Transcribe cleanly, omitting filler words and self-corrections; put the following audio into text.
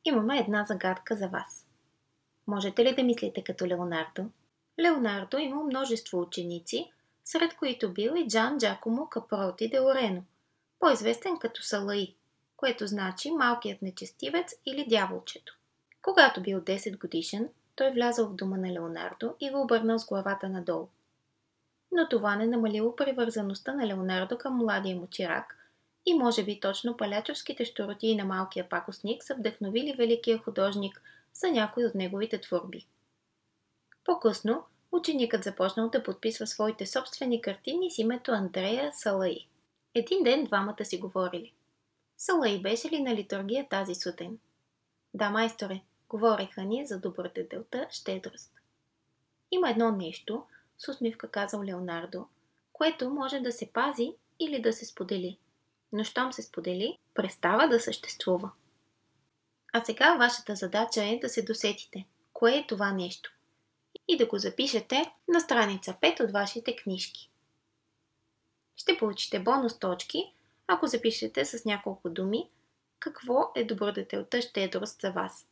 Имаме една загадка за вас. Можете ли да мислите като Леонардо? Леонардо имал множество ученици, сред които бил и Джан Джакомо Капроти де Орено, по-известен като Салаи, което значи малкият нечестивец или дяволчето. Когато бил 10 годишен, той влязъл в дома на Леонардо и го обърнал с главата надолу. Но това не намалило привързаността на Леонардо към младия му чирак и може би точно палячовските щуротии на малкия пакостник са вдъхновили великия художник за някой от неговите творби. По-късно ученикът започнал да подписва своите собствени картини с името Андреа Салаи. Един ден двамата си говорили. Салаи беше ли на литургия тази сутрин? Да, майсторе, говореха ни за добродетелта щедрост. Има едно нещо, с усмивка казал Леонардо, което може да се пази или да се сподели. Но щом се сподели, престава да съществува. А сега вашата задача е да се досетите, кое е това нещо, и да го запишете на страница 5 от вашите книжки. Ще получите бонус точки, ако запишете с няколко думи какво е добродетелта щедрост за вас.